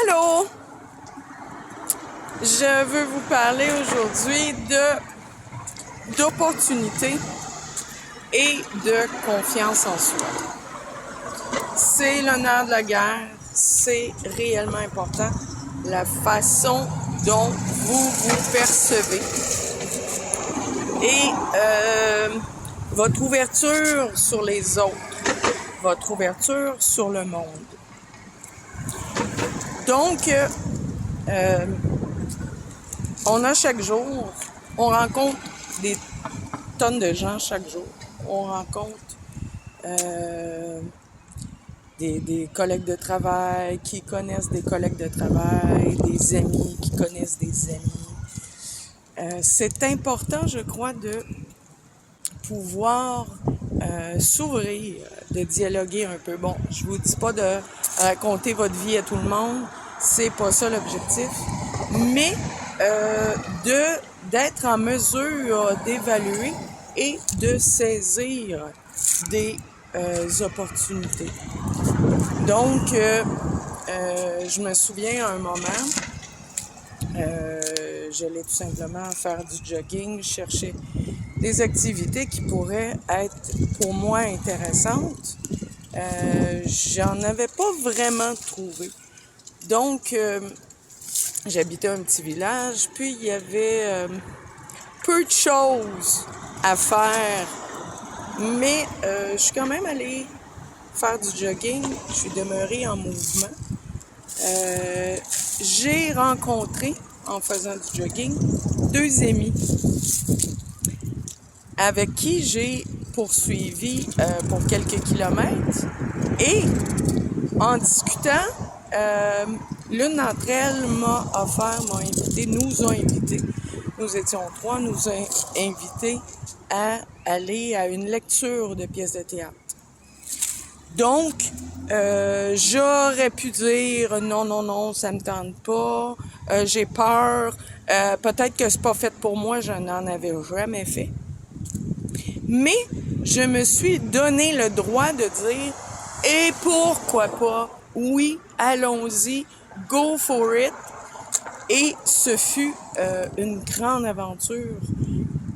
Allô! Je veux vous parler aujourd'hui d'opportunités et de confiance en soi. C'est l'honneur de la guerre, c'est réellement important la façon dont vous vous percevez. Et votre ouverture sur les autres, votre ouverture sur le monde. Donc, on a chaque jour, on rencontre des tonnes de gens chaque jour. On rencontre des collègues de travail qui connaissent des collègues de travail, des amis qui connaissent des amis. C'est important, je crois, de pouvoir s'ouvrir, de dialoguer un peu. Bon, je vous dis pas de raconter votre vie à tout le monde, c'est pas ça l'objectif, mais d'être en mesure d'évaluer et de saisir des opportunités. Donc, je me souviens à un moment, j'allais tout simplement faire du jogging, chercher des activités qui pourraient être pour moi intéressantes. J'en avais pas vraiment trouvé. Donc, j'habitais un petit village, puis il y avait peu de choses à faire. Mais je suis quand même allée faire du jogging, je suis demeurée en mouvement. J'ai rencontré, en faisant du jogging, 2 amis avec qui j'ai poursuivi pour quelques kilomètres. Et en discutant, l'une d'entre elles m'a invité, nous a invités. Nous étions 3, nous a invités à aller à une lecture de pièces de théâtre. Donc, j'aurais pu dire non, ça me tente pas, j'ai peur, peut-être que c'est pas fait pour moi, je n'en avais jamais fait. Mais je me suis donné le droit de dire et pourquoi pas, oui, allons-y, go for it. Et ce fut une grande aventure,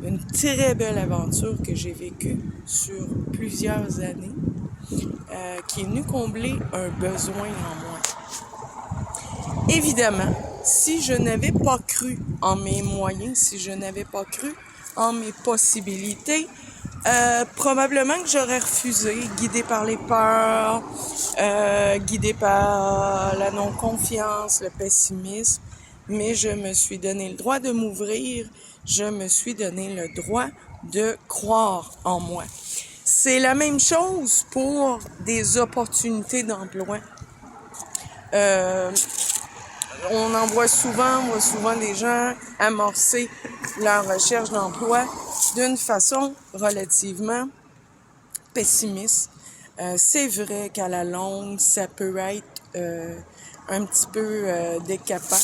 une très belle aventure que j'ai vécue sur plusieurs années, qui est venue combler un besoin en moi. Évidemment, si je n'avais pas cru en mes moyens, si je n'avais pas cru en mes possibilités, probablement que j'aurais refusé, guidée par les peurs, guidée par la non-confiance, le pessimisme. Mais je me suis donné le droit de m'ouvrir, je me suis donné le droit de croire en moi. C'est la même chose pour des opportunités d'emploi. On voit souvent des gens amorcer leur recherche d'emploi d'une façon relativement pessimiste. C'est vrai qu'à la longue, ça peut être un petit peu décapant.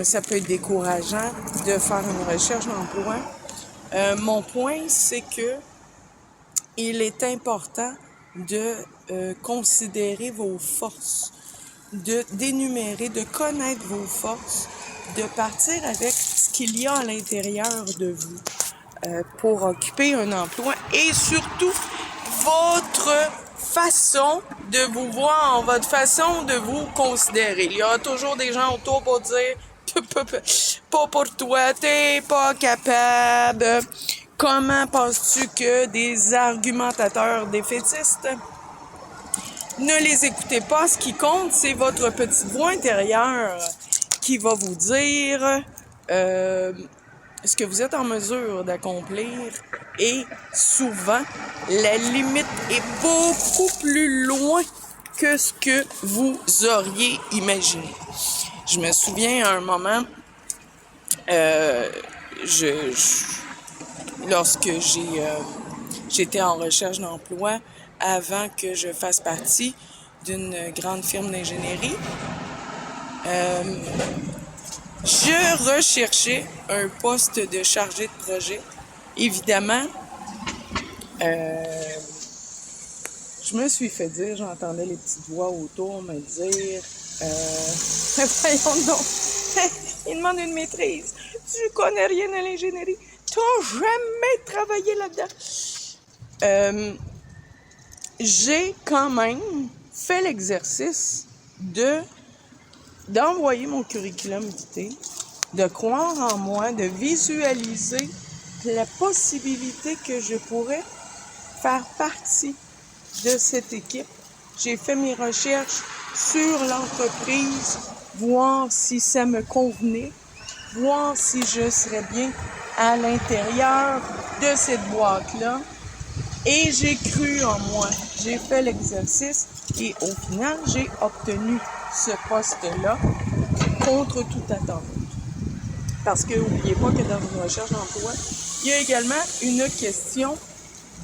Ça peut être décourageant de faire une recherche d'emploi. Mon point, c'est que il est important de considérer vos forces, d'énumérer, de connaître vos forces, de partir avec ce qu'il y a à l'intérieur de vous pour occuper un emploi et surtout votre façon de vous voir, votre façon de vous considérer. Il y a toujours des gens autour pour dire pas pour toi, t'es pas capable. Comment penses-tu que des argumentateurs défaitistes? Ne les écoutez pas. Ce qui compte, c'est votre petite voix intérieure qui va vous dire ce que vous êtes en mesure d'accomplir. Et souvent, la limite est beaucoup plus loin que ce que vous auriez imaginé. Je me souviens à un moment, lorsque j'étais en recherche d'emploi, avant que je fasse partie d'une grande firme d'ingénierie, je recherchais un poste de chargé de projet. Évidemment, je me suis fait dire, j'entendais les petites voix autour me dire voyons donc, il demande une maîtrise. Tu connais rien à l'ingénierie. T'as jamais travaillé là-dedans. J'ai quand même fait l'exercice d'envoyer mon curriculum vitae, de croire en moi, de visualiser la possibilité que je pourrais faire partie de cette équipe. J'ai fait mes recherches sur l'entreprise, voir si ça me convenait, voir si je serais bien à l'intérieur de cette boîte-là. Et j'ai cru en moi. J'ai fait l'exercice et au final, j'ai obtenu ce poste-là contre toute attente. Parce que n'oubliez pas que dans une recherche d'emploi, il y a également une question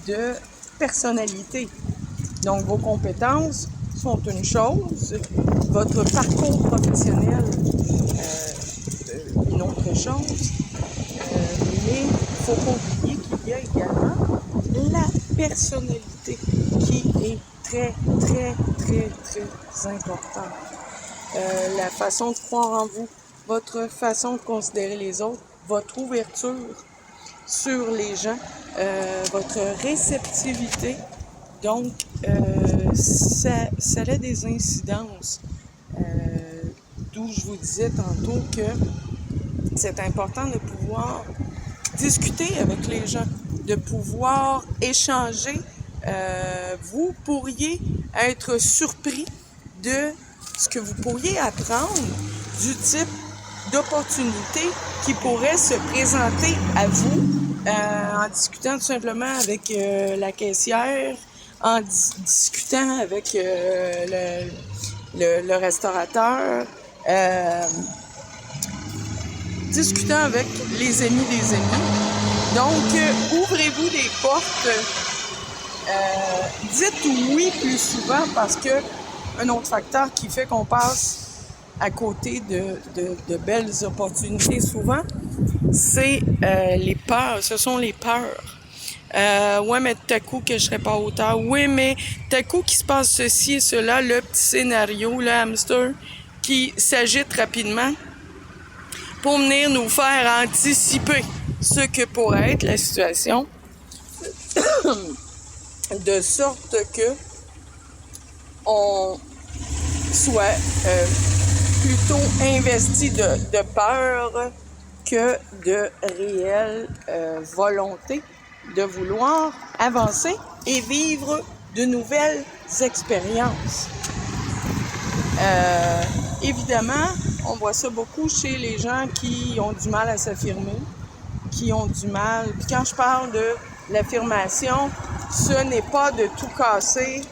de personnalité. Donc, vos compétences sont une chose, votre parcours professionnel une autre chose, mais il ne faut pas oublier qu'il y a également la personnalité qui est très, très, très, très importante. La façon de croire en vous, votre façon de considérer les autres, votre ouverture sur les gens, votre réceptivité. Donc, ça a des incidences. D'où je vous disais tantôt que c'est important de pouvoir discuter avec les gens, de pouvoir échanger. Vous pourriez être surpris de ce que vous pourriez apprendre du type d'opportunité qui pourrait se présenter à vous en discutant tout simplement avec la caissière, en discutant avec le restaurateur, discutant avec les amis des amis. Donc, ouvrez-vous des portes. Dites oui plus souvent parce que un autre facteur qui fait qu'on passe à côté de belles opportunités souvent, c'est les peurs. Ce sont les peurs. Ouais, mais tout à coup que je serais pas à hauteur. Oui, mais tout à coup qu'il se passe ceci et cela, le petit scénario, le hamster qui s'agite rapidement pour venir nous faire anticiper ce que pourrait être la situation, de sorte que on soit plutôt investi de peur que de réelle volonté de vouloir avancer et vivre de nouvelles expériences. Évidemment, on voit ça beaucoup chez les gens qui ont du mal à s'affirmer, qui ont du mal. Puis quand je parle de l'affirmation, ce n'est pas de tout casser,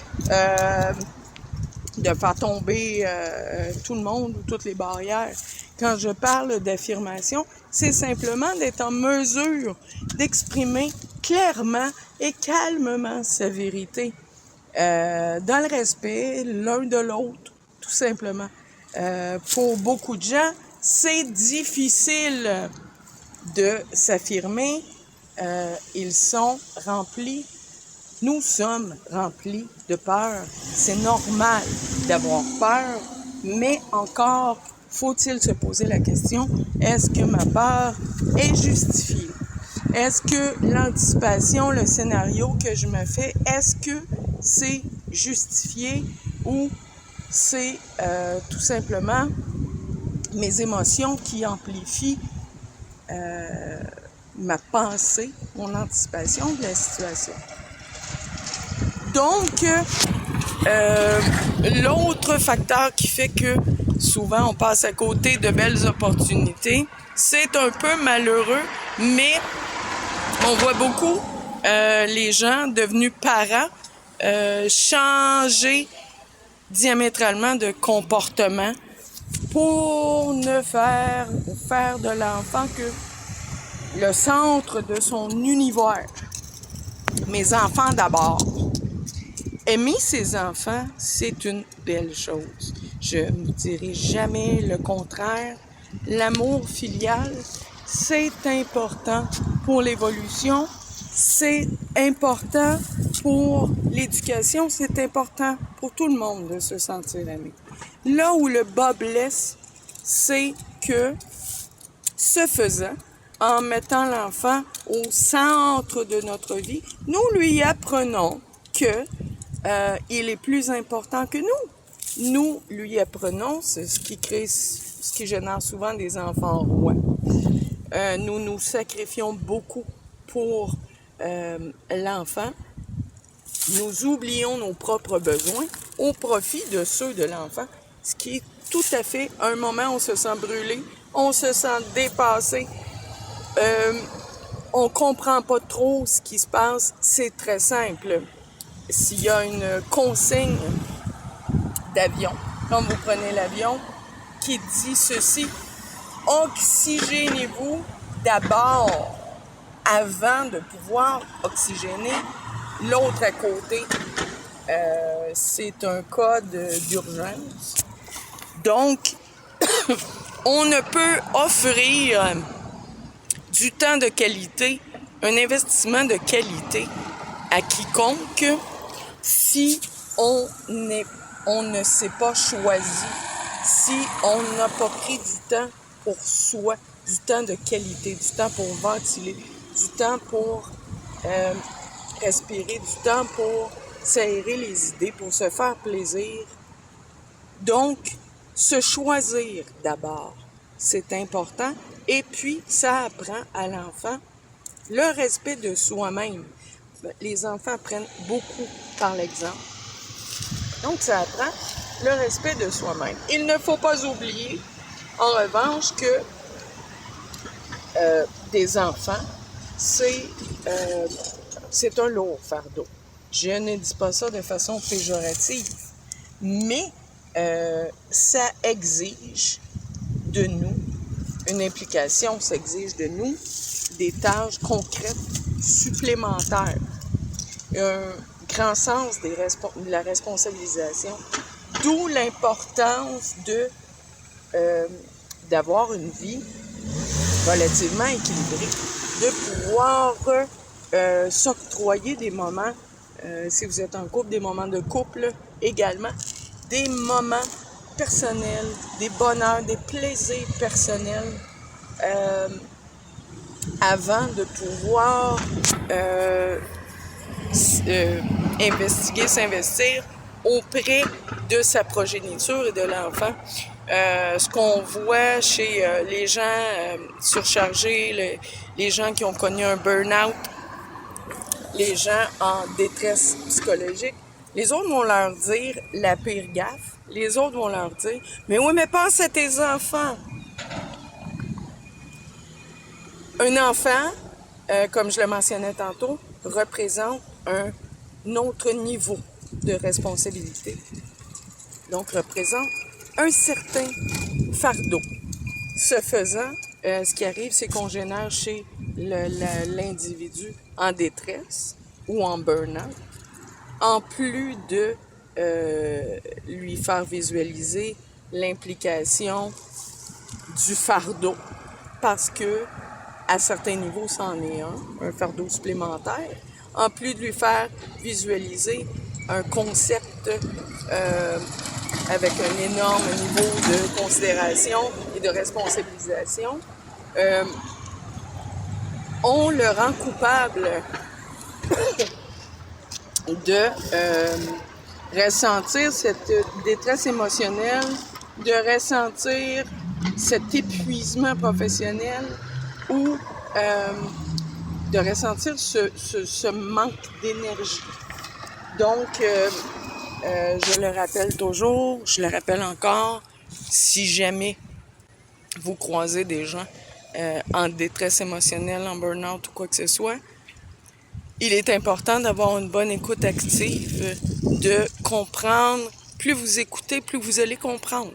de faire tomber tout le monde ou toutes les barrières. Quand je parle d'affirmation, c'est simplement d'être en mesure d'exprimer clairement et calmement sa vérité, dans le respect l'un de l'autre, tout simplement. Pour beaucoup de gens, c'est difficile de s'affirmer. Ils sont remplis, nous sommes remplis de peur. C'est normal d'avoir peur, mais encore faut-il se poser la question, est-ce que ma peur est justifiée? Est-ce que l'anticipation, le scénario que je me fais, est-ce que c'est justifié ou c'est tout simplement mes émotions qui amplifient ma pensée, mon anticipation de la situation? Donc, l'autre facteur qui fait que souvent on passe à côté de belles opportunités, c'est un peu malheureux, mais on voit beaucoup les gens devenus parents changer diamétralement de comportement pour ne faire de l'enfant que le centre de son univers. Mes enfants d'abord. Aimer ses enfants, c'est une belle chose. Je ne vous dirai jamais le contraire. L'amour filial, c'est important pour l'évolution c'est important pour l'éducation, c'est important pour tout le monde de se sentir aimé. Là où le bas blesse, c'est que, ce faisant, en mettant l'enfant au centre de notre vie, nous lui apprenons que il est plus important que nous. Nous lui apprenons, c'est ce qui génère souvent des enfants rois. Nous nous sacrifions beaucoup pour l'enfant. Nous oublions nos propres besoins au profit de ceux de l'enfant, ce qui est tout à fait un moment où on se sent brûlé, on se sent dépassé, on comprend pas trop ce qui se passe. C'est très simple. S'il y a une consigne d'avion, quand vous prenez l'avion, qui dit ceci: oxygénez-vous d'abord avant de pouvoir oxygéner l'autre à côté. C'est un code d'urgence. Donc, on ne peut offrir du temps de qualité, un investissement de qualité à quiconque si on ne s'est pas choisi, si on n'a pas pris du temps pour soi, du temps de qualité, du temps pour ventiler, du temps pour respirer, du temps pour s'aérer les idées, pour se faire plaisir. Donc, se choisir d'abord, c'est important. Et puis, ça apprend à l'enfant le respect de soi-même. Les enfants apprennent beaucoup par l'exemple. Donc, ça apprend le respect de soi-même. Il ne faut pas oublier, en revanche, que des enfants, c'est un lourd fardeau. Je ne dis pas ça de façon péjorative, mais ça exige de nous une implication, ça exige de nous des tâches concrètes supplémentaires. Un grand sens de la responsabilisation, d'où l'importance d'avoir une vie relativement équilibrée, de pouvoir s'octroyer des moments, si vous êtes en couple, des moments de couple également, des moments personnels, des bonheurs, des plaisirs personnels, avant de pouvoir s'investir auprès de sa progéniture et de l'enfant. Ce qu'on voit chez les gens surchargés, les gens qui ont connu un burn-out, les gens en détresse psychologique, les autres vont leur dire la pire gaffe. Les autres vont leur dire « Mais oui, mais pense à tes enfants! » Un enfant, comme je le mentionnais tantôt, représente un autre niveau de responsabilité. Donc, représente un certain fardeau. Ce faisant, ce qui arrive, c'est qu'on génère chez l'individu en détresse ou en burn-out, en plus de lui faire visualiser l'implication du fardeau, parce que à certains niveaux, c'en est un fardeau supplémentaire, en plus de lui faire visualiser un concept avec un énorme niveau de considération et de responsabilisation, on le rend coupable de ressentir cette détresse émotionnelle, de ressentir cet épuisement professionnel ou de ressentir ce manque d'énergie. Donc, je le rappelle toujours, je le rappelle encore, si jamais vous croisez des gens en détresse émotionnelle, en burn-out ou quoi que ce soit, il est important d'avoir une bonne écoute active, de comprendre. Plus vous écoutez, plus vous allez comprendre.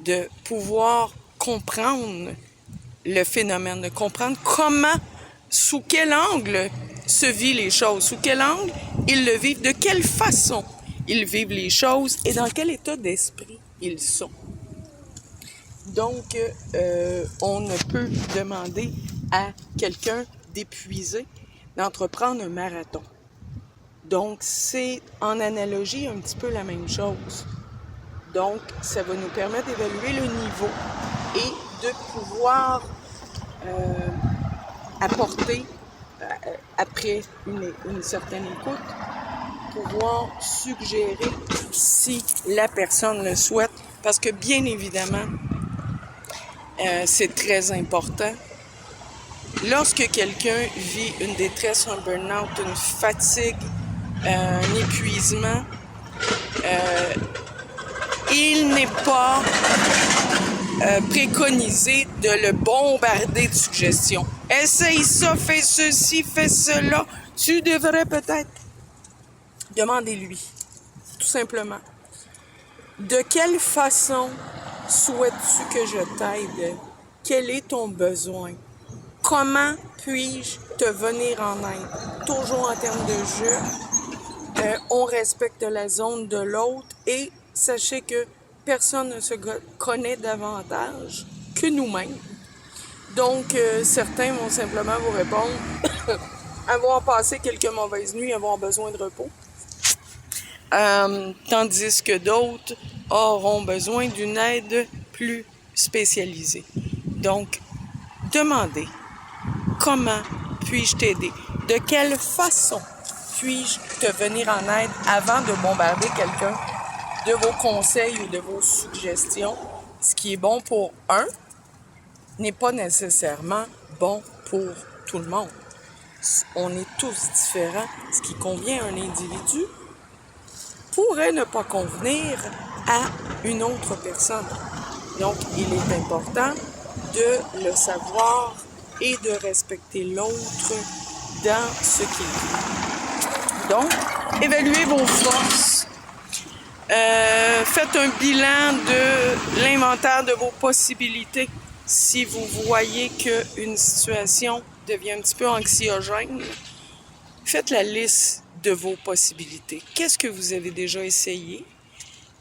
De pouvoir comprendre le phénomène, de comprendre comment, sous quel angle se vivent les choses, sous quel angle ils le vivent, de quelle façon ils vivent les choses et dans quel état d'esprit ils sont. Donc, on ne peut demander à quelqu'un d'épuiser d'entreprendre un marathon. Donc, c'est en analogie un petit peu la même chose. Donc, ça va nous permettre d'évaluer le niveau et de pouvoir apporter, après une certaine écoute, pouvoir suggérer si la personne le souhaite. Parce que bien évidemment, c'est très important. Lorsque quelqu'un vit une détresse, un burn-out, une fatigue, un épuisement, il n'est pas préconisé de le bombarder de suggestions. Essaye ça, fais ceci, fais cela. Tu devrais peut-être demander-lui, tout simplement. De quelle façon souhaites-tu que je t'aide? Quel est ton besoin? Comment puis-je te venir en aide? Toujours en termes de jeu, on respecte la zone de l'autre et sachez que personne ne se connaît davantage que nous-mêmes. Donc, certains vont simplement vous répondre avoir passé quelques mauvaises nuits, avoir besoin de repos. Tandis que d'autres auront besoin d'une aide plus spécialisée. Donc, demandez comment puis-je t'aider? De quelle façon puis-je te venir en aide avant de bombarder quelqu'un de vos conseils ou de vos suggestions? Ce qui est bon pour un n'est pas nécessairement bon pour tout le monde. On est tous différents. Ce qui convient à un individu pourrait ne pas convenir à une autre personne. Donc, il est important de le savoir et de respecter l'autre dans ce qu'il vit. Donc, évaluez vos forces. Faites un bilan de l'inventaire de vos possibilités. Si vous voyez qu'une situation devient un petit peu anxiogène, faites la liste de vos possibilités. Qu'est-ce que vous avez déjà essayé?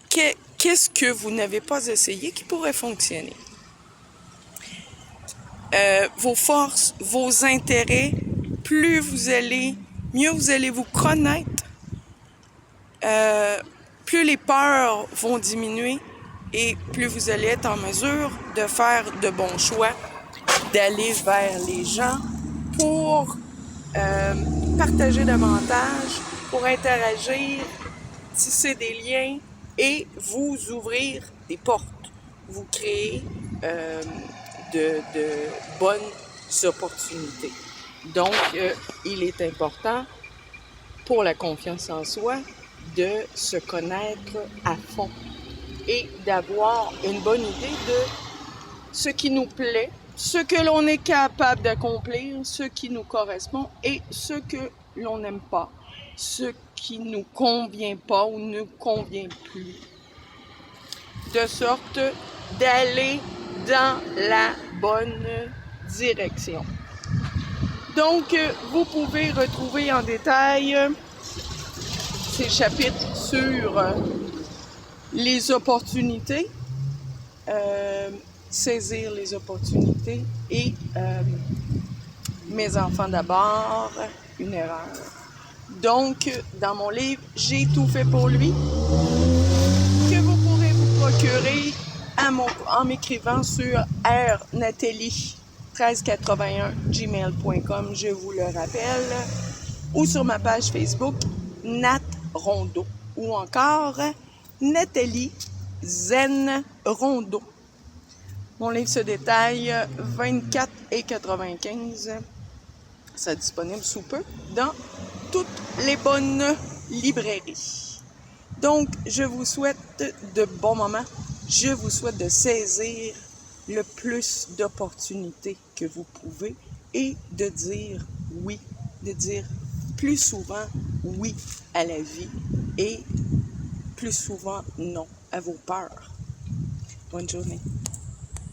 Qu'est-ce que vous n'avez pas essayé qui pourrait fonctionner? Vos forces, vos intérêts, mieux vous allez vous connaître, plus les peurs vont diminuer et plus vous allez être en mesure de faire de bons choix, d'aller vers les gens pour partager davantage, pour interagir, tisser des liens et vous ouvrir des portes. Vous créez de bonnes opportunités. Donc, il est important pour la confiance en soi de se connaître à fond et d'avoir une bonne idée de ce qui nous plaît, ce que l'on est capable d'accomplir, ce qui nous correspond et ce que l'on n'aime pas, ce qui nous convient pas ou ne convient plus. De sorte d'aller dans la bonne direction. Donc, vous pouvez retrouver en détail ces chapitres sur les opportunités, saisir les opportunités et mes enfants d'abord, une erreur. Donc, dans mon livre, j'ai tout fait pour lui, que vous pourrez vous procurer en m'écrivant sur rnathalie1381gmail.com, je vous le rappelle, ou sur ma page Facebook, Nat Rondeau, ou encore Nathalie Zen Rondeau. Mon livre se détaille 24,95. C'est disponible sous peu dans toutes les bonnes librairies. Donc, je vous souhaite de bons moments. Je vous souhaite de saisir le plus d'opportunités que vous pouvez et de dire oui, de dire plus souvent oui à la vie et plus souvent non à vos peurs. Bonne journée.